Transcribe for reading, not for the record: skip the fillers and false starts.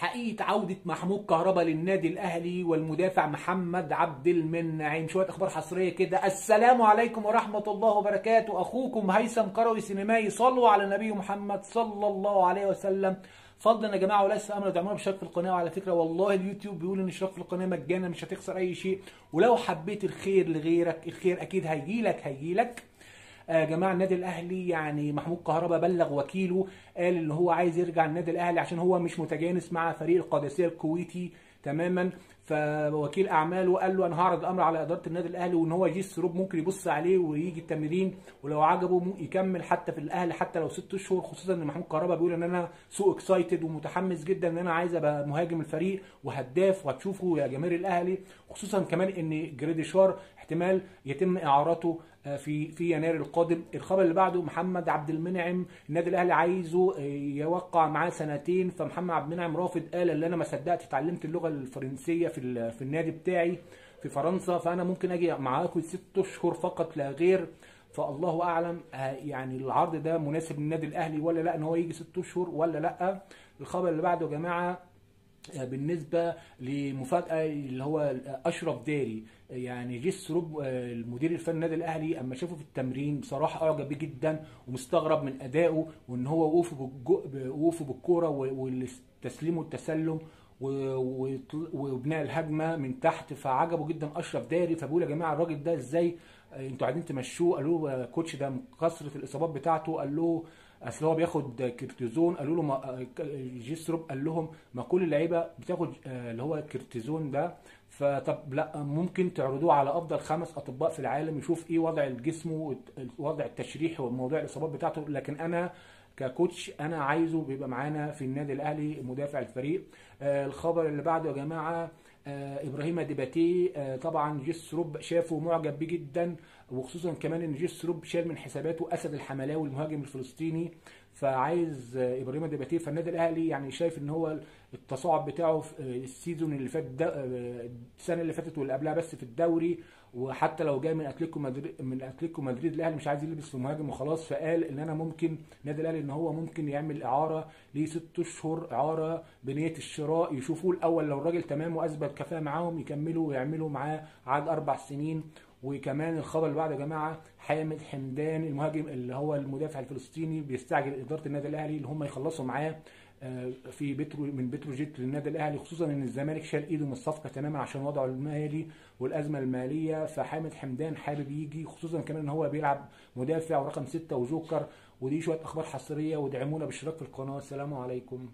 حقيقة عودة محمود كهربا للنادي الأهلي والمدافع محمد عبد المنعم. شوية أخبار حصرية كده. السلام عليكم ورحمة الله وبركاته. أخوكم هيثم كروي سينمائي. صلوا على النبي محمد صلى الله عليه وسلم. فضلا يا جماعة وليس أمر دعمونا باشتراك في القناة. وعلى فكرة والله اليوتيوب بيقول إن الاشتراك في القناة مجانا، مش هتخسر أي شيء. ولو حبيت الخير لغيرك الخير أكيد هيجيلك. يا جماعه النادي الاهلي يعني محمود كهربا بلغ وكيله، قال ان هو عايز يرجع النادي الاهلي عشان هو مش متجانس مع فريق القادسيه الكويتي تماما. فوكيل اعماله قال له انا هعرض الامر على اداره النادي الاهلي، وان هو جيس روب ممكن يبص عليه ويجي التمرين، ولو عجبه يكمل حتى في الاهلي حتى لو 6 شهور. خصوصا ان محمود كهربا بيقول ان انا سو اكسايتد ومتحمس جدا ان انا عايز ابقى مهاجم الفريق وهداف، وهتشوفوا يا جماهير الاهلي. خصوصا كمان ان جريديشار احتمال يتم اعارته في يناير القادم. الخبر اللي بعده محمد عبد المنعم، النادي الاهلي عايزه يوقع معاه سنتين، فمحمد عبد المنعم رافض. قال ان انا ما صدقت اتعلمت اللغه الفرنسيه في النادي بتاعي في فرنسا، فانا ممكن اجي معاكم 6 شهور فقط لا غير. فالله اعلم يعني العرض ده مناسب للنادي الاهلي ولا لا، ان هو يجي 6 شهور ولا لا. الخبر اللي بعده يا جماعه بالنسبه لمفاجاه اللي هو اشرف داري، يعني جيس روب المدير الفني للنادي الاهلي اما شافه في التمرين بصراحه اعجب بيه جدا ومستغرب من ادائه، وان هو وقوفه بالكوره والتسليم والتسلم وبناء الهجمه من تحت، فعجبه جدا اشرف داري. فبيقول يا جماعه الراجل ده ازاي انتوا قاعدين تمشوه؟ قالوا له كوتش ده من كثره الاصابات بتاعته، قال له اصل هو بياخد كورتيزون. قالوا له جيس روب قال لهم ما كل اللعيبه بتاخد اللي هو الكورتيزون ده، فطب لا ممكن تعرضوه على افضل 5 اطباء في العالم يشوف ايه وضع الجسم ووضع التشريح وموضوع الاصابات بتاعته، لكن انا ككوتش انا عايزه بيبقى معانا في النادي الاهلي مدافع الفريق. الخبر اللي بعده يا جماعه ابراهيم ديباتي، طبعا جيس روب شافه معجب بيه جدا، وخصوصا كمان ان جيس روب شال من حساباته اسد الحملاوي المهاجم الفلسطيني، فعايز ابراهيم ديباتي. فالنادي الاهلي يعني شايف ان هو التصاعد بتاعه في السيزون اللي فات السنه اللي فاتت واللي قبلها بس في الدوري، وحتى لو جاي من اتلتيكو مدريد الاهلي مش عايز يلبس في مهاجم وخلاص. فقال ان انا ممكن النادي الاهلي ان هو ممكن يعمل اعاره ل6 شهور، اعاره بنيه الشراء، يشوفوه الاول لو الراجل تمام واثبت كفاءه معاهم يكملوا ويعملوا معاه عقد 4 سنين. وكمان الخبر اللي بعده يا جماعه حامد حمدان المهاجم اللي هو المدافع الفلسطيني بيستعجل اداره النادي الاهلي ان هم يخلصوا معاه في من بتروجيت للنادي الاهلي، خصوصا ان الزمالك شال ايده من الصفقه تماما عشان وضعه المالي والازمه الماليه. فحامد حمدان حابب يجي، خصوصا كمان ان هو بيلعب مدافع ورقم 6 وجوكر. ودي شويه اخبار حصريه، وادعمونا بالاشتراك في القناه. السلام عليكم.